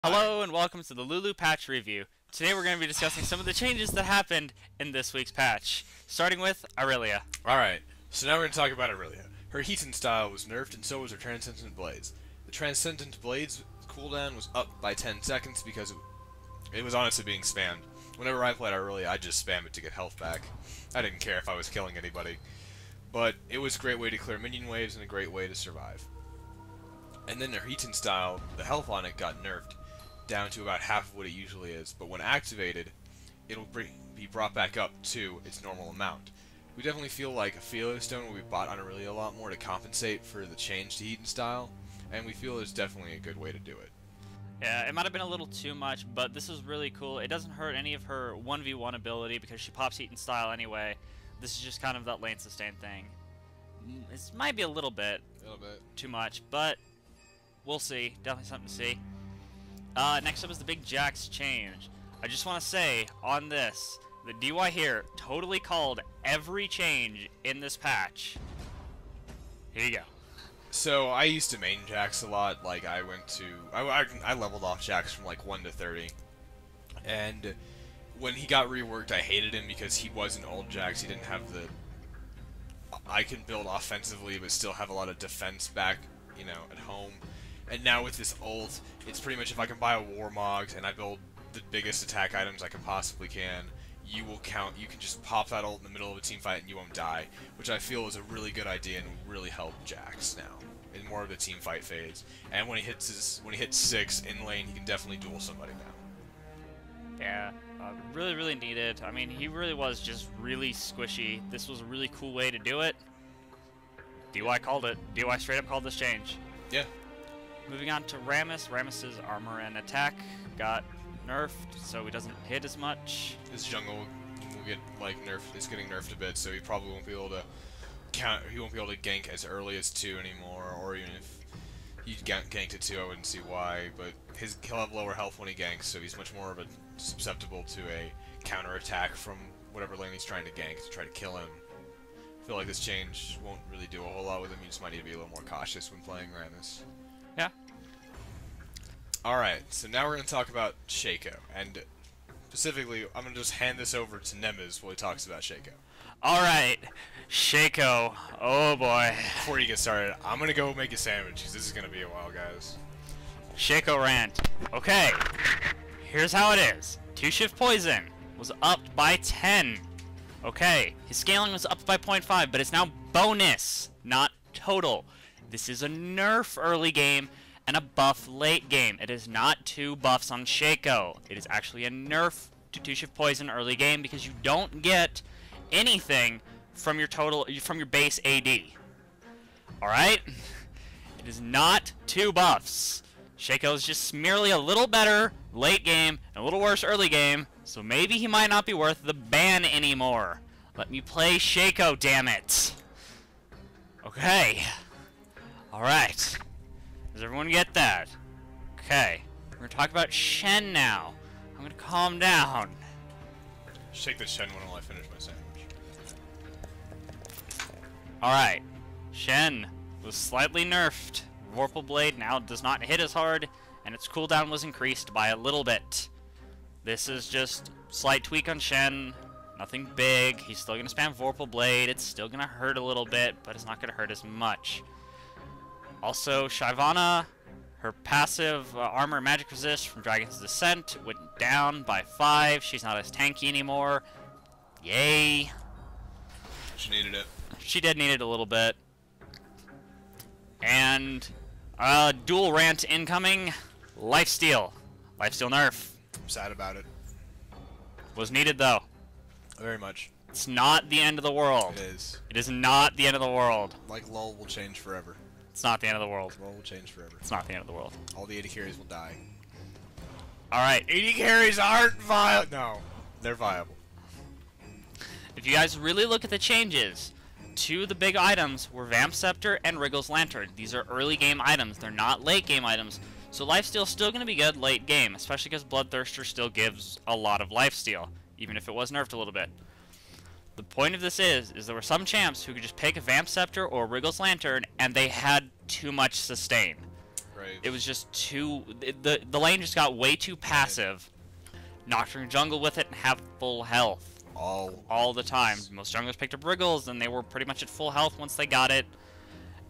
Hello and welcome to the Lulu patch review. Today we're going to be discussing some of the changes that happened in this week's patch, starting with Aurelia. Alright, so now we're going to talk about Aurelia. Her Heaton style was nerfed and so was her Transcendent Blades. The Transcendent Blades cooldown was up by 10 seconds because it was honestly being spammed. Whenever I played Aurelia, I just spam it to get health back. I didn't care if I was killing anybody. But it was a great way to clear minion waves and a great way to survive. And then her Heaton style, the health on it got nerfed down to about half of what it usually is, but when activated, it'll be brought back up to its normal amount. We definitely feel like a Philo Stone will be bought on Aurelia a lot more to compensate for the change to Heaton style, and we feel it's definitely a good way to do it. Yeah, it might have been a little too much, but this is really cool. It doesn't hurt any of her 1v1 ability because she pops Heaton style anyway. This is just kind of that lane sustain thing. It might be a little bit too much, but we'll see. Definitely something to see. Next up is the Big Jax change. I just want to say on this, the DY here totally called every change in this patch. Here you go. So I used to main Jax a lot. Like I leveled off Jax from like 1 to 30, and when he got reworked, I hated him because he was an old Jax. He didn't have the I can build offensively but still have a lot of defense back, at home. And now with this ult, it's pretty much if I can buy a Warmog and I build the biggest attack items I can possibly you can just pop that ult in the middle of a team fight and you won't die, which I feel is a really good idea and will really help Jax now in more of the team fight phase. And when he hits 6 in lane, he can definitely duel somebody now. Yeah, really needed. I mean, he really was just really squishy. This was a really cool way to do it. DY called it. DY straight up called this change. Yeah. Moving on to Rammus. Rammus's armor and attack got nerfed, so he doesn't hit as much. His jungle will get nerfed. It's getting nerfed a bit, so he probably won't be able to He won't be able to gank as early as 2 anymore, or even if he ganked at 2, I wouldn't see why. But he'll have lower health when he ganks, so he's much more of a susceptible to a counter attack from whatever lane he's trying to gank to try to kill him. I feel like this change won't really do a whole lot with him. You just might need to be a little more cautious when playing Rammus. Yeah. Alright, so now we're going to talk about Shaco, and specifically, I'm going to just hand this over to Nemez while he talks about Shaco. Alright, Shaco, oh boy. Before you get started, I'm going to go make a sandwich, because this is going to be a while, guys. Shaco rant. Okay, here's how it is. 2-shift poison was upped by 10. Okay, his scaling was upped by 0.5, but it's now bonus, not total. This is a nerf early game and a buff late game. It is not 2 buffs on Shaco. It is actually a nerf to 2-shift poison early game because you don't get anything from your base AD. Alright? It is not 2 buffs. Shaco is just merely a little better late game and a little worse early game, so maybe he might not be worth the ban anymore. Let me play Shaco, damn it. Okay. Alright. Does everyone get that? Okay. We're going to talk about Shen now. I'm going to calm down. Just take the Shen one while I finish my sandwich. Alright. Shen was slightly nerfed. Vorpal Blade now does not hit as hard, and its cooldown was increased by a little bit. This is just slight tweak on Shen. Nothing big. He's still going to spam Vorpal Blade. It's still going to hurt a little bit, but it's not going to hurt as much. Also, Shyvana, her passive armor and magic resist from Dragon's Descent went down by 5. She's not as tanky anymore. Yay. She needed it. She did need it a little bit. And dual rant incoming. Lifesteal. Lifesteal nerf. I'm sad about it. Was needed though. Very much. It's not the end of the world. It is. It is not the end of the world. Like LOL will change forever. It's not the end of the world. LOL will change forever. It's not the end of the world. All the 80 carries will die. Alright. 80 carries aren't viable. No, they're viable. If you guys really look at the changes, 2 of the big items were Vamp Scepter and Wriggle's Lantern. These are early game items. They're not late game items. So lifesteal's still going to be good late game, especially because Bloodthirster still gives a lot of lifesteal, even if it was nerfed a little bit. The point of this is there were some champs who could just pick a Vamp Scepter or Wriggle's Lantern, and they had too much sustain. Graves. It was just too... The lane just got way too passive. Nocturne jungle with it and have full health. All the time. Most junglers picked up Wriggles, and they were pretty much at full health once they got it.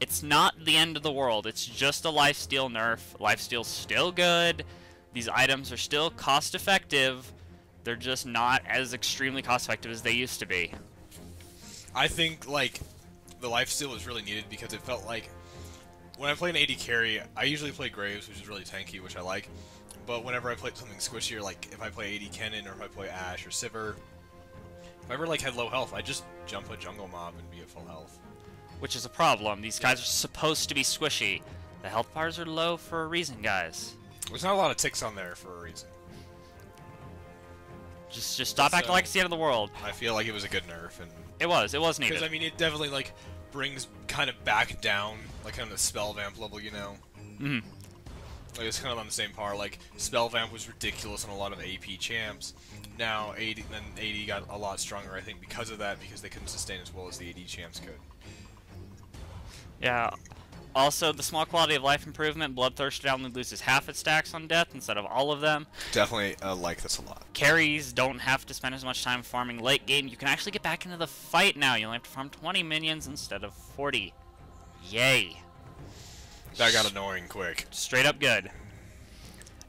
It's not the end of the world. It's just a lifesteal nerf. Lifesteal's still good. These items are still cost-effective. They're just not as extremely cost-effective as they used to be. I think, like, the lifesteal was really needed because it felt like when I play an AD carry, I usually play Graves, which is really tanky, which I like. But whenever I play something squishier, like if I play AD Kennen or if I play Ashe or Sivir, if I ever like had low health, I just jump a jungle mob and be at full health. Which is a problem. These guys are supposed to be squishy. The health bars are low for a reason, guys. There's not a lot of ticks on there for a reason. Just stop acting like it's the end of the world. I feel like it was a good nerf, and it was needed. Because I mean, it definitely like brings kind of back down, like kind of the spell vamp level, you know. Mm-hmm. Like it's kind of on the same par. Like spell vamp was ridiculous on a lot of AP champs. Now AD got a lot stronger, I think, because of that, because they couldn't sustain as well as the AD champs could. Yeah. Also, the small quality of life improvement, Bloodthirster only loses half its stacks on death instead of all of them. Definitely like this a lot. Carries don't have to spend as much time farming late game. You can actually get back into the fight now. You only have to farm 20 minions instead of 40. Yay. That got annoying quick. Straight up good.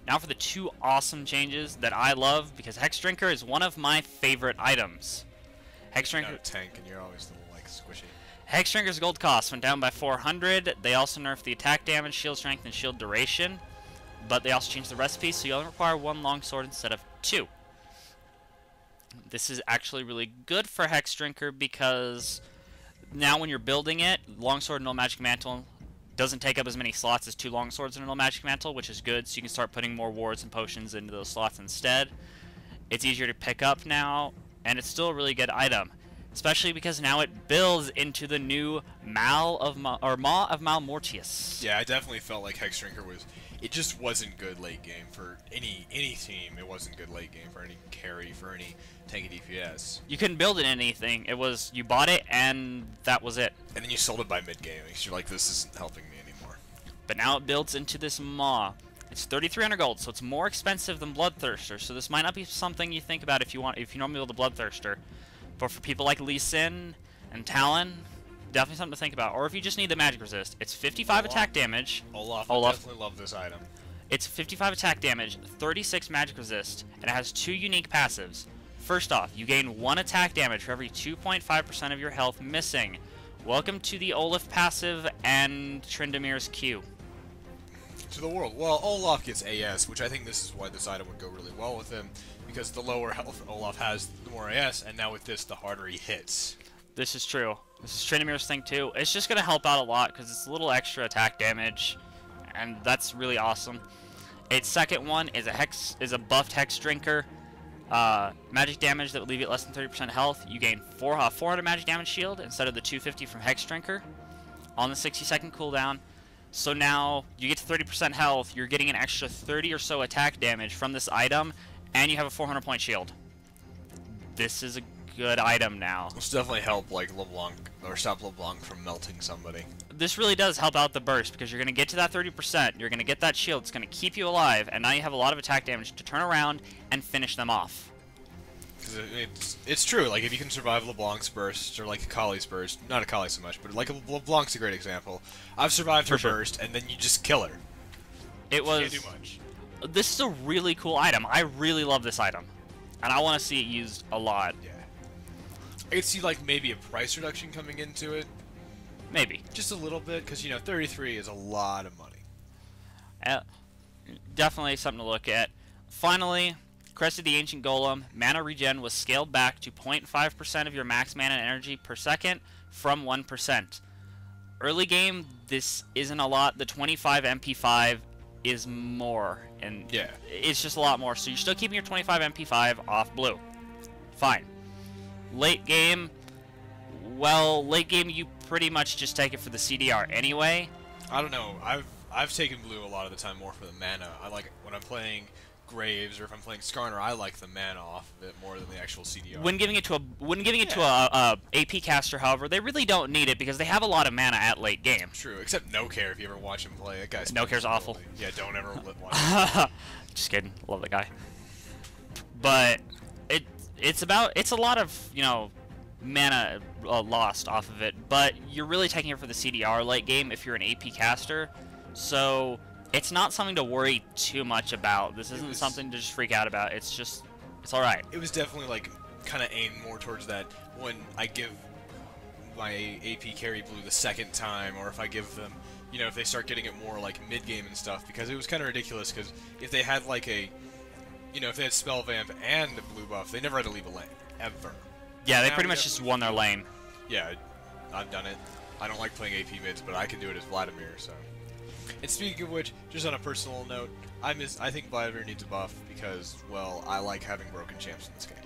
Now for the two awesome changes that I love, because Hex Drinker is one of my favorite items. Hex Drinker... You're not a tank, and you're always a little, like, squishy. Hex Drinker's gold cost went down by 400. They also nerfed the attack damage, shield strength, and shield duration. But they also changed the recipe, so you only require one longsword instead of two. This is actually really good for Hex Drinker because now when you're building it, longsword and no magic mantle doesn't take up as many slots as two longswords and no magic mantle, which is good, so you can start putting more wards and potions into those slots instead. It's easier to pick up now, and it's still a really good item. Especially because now it builds into the new Maw of Malmortius. Yeah, I definitely felt like Hex Drinker was... It just wasn't good late game for any team. It wasn't good late game for any carry, for any tanky DPS. You couldn't build it in anything. It was, you bought it, and that was it. And then you sold it by mid-game, because you're like, this isn't helping me anymore. But now it builds into this Maw. It's 3,300 gold, so it's more expensive than Bloodthirster, so this might not be something you think about if you normally build a Bloodthirster. But for people like Lee Sin and Talon, definitely something to think about. Or if you just need the magic resist, it's 55 attack damage. Olaf. I definitely love this item. It's 55 attack damage, 36 magic resist, and it has two unique passives. First off, you gain 1 attack damage for every 2.5% of your health missing. Welcome to the Olaf passive and Trindamir's Q. To the world. Well, Olaf gets AS, which I think this is why this item would go really well with him. Because the lower health Olaf has, the more AS, and now with this, the harder he hits. This is true. This is Trindamir's thing too. It's just going to help out a lot because it's a little extra attack damage, and that's really awesome. Its second one is a buffed Hex Drinker. Magic damage that would leave you at less than 30% health. You gain 400 magic damage shield instead of the 250 from Hex Drinker on the 60-second cooldown. So now you get to 30% health. You're getting an extra 30 or so attack damage from this item, and you have a 400-point shield. This is a good item now. This definitely help like LeBlanc, or stop LeBlanc from melting somebody. This really does help out the burst, because you're going to get to that 30%, you're going to get that shield, it's going to keep you alive, and now you have a lot of attack damage to turn around and finish them off. It's true, like if you can survive LeBlanc's burst, or like Akali's burst, not Akali so much, but like LeBlanc's a great example. I've survived her burst, and then you just kill her. It was... Can't do much. This is a really cool item. I really love this item. And I want to see it used a lot. Yeah. I could see, like, maybe a price reduction coming into it. Maybe. Just a little bit, because, you know, 33 is a lot of money. Definitely something to look at. Finally, Crest of the Ancient Golem. Mana regen was scaled back to 0.5% of your max mana and energy per second from 1%. Early game, this isn't a lot. The 25 MP5 is more, and yeah, it's just a lot more. So you're still keeping your 25 MP5 off blue. Fine. Late game, well, late game you pretty much just take it for the CDR anyway. I don't know. I've taken blue a lot of the time more for the mana. I like when I'm playing Graves or if I'm playing Skarner, I like the mana off of it more than the actual CDR. When giving it to a AP caster, however, they really don't need it because they have a lot of mana at late game. True, except No Care if you ever watch him play. That guy's No Care's awful. Yeah, don't ever watch him. Just kidding. Love that guy. But it's a lot of, you know, mana lost off of it, but you're really taking it for the CDR late game if you're an AP caster. So it's not something to worry too much about. This isn't something to just freak out about. It's just, it's alright. It was definitely, like, kind of aimed more towards that when I give my AP carry blue the second time, or if I give them, you know, if they start getting it more, like, mid-game and stuff, because it was kind of ridiculous, because if they had, like, you know, if they had Spell Vamp and the blue buff, they never had to leave a lane. Ever. Yeah, they pretty much just won their lane. Yeah, I've done it. I don't like playing AP mids, but I can do it as Vladimir, so... And speaking of which, just on a personal note, I think Vladimir needs a buff because, well, I like having broken champs in this game.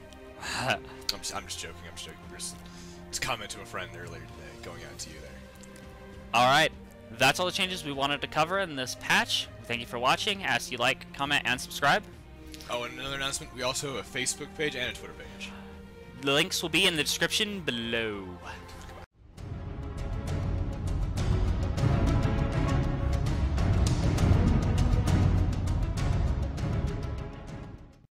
I'm just joking. Just comment to a friend earlier today, going out to you there. Alright, that's all the changes we wanted to cover in this patch. Thank you for watching. Ask you like, comment, and subscribe. Oh, and another announcement, we also have a Facebook page and a Twitter page. The links will be in the description below.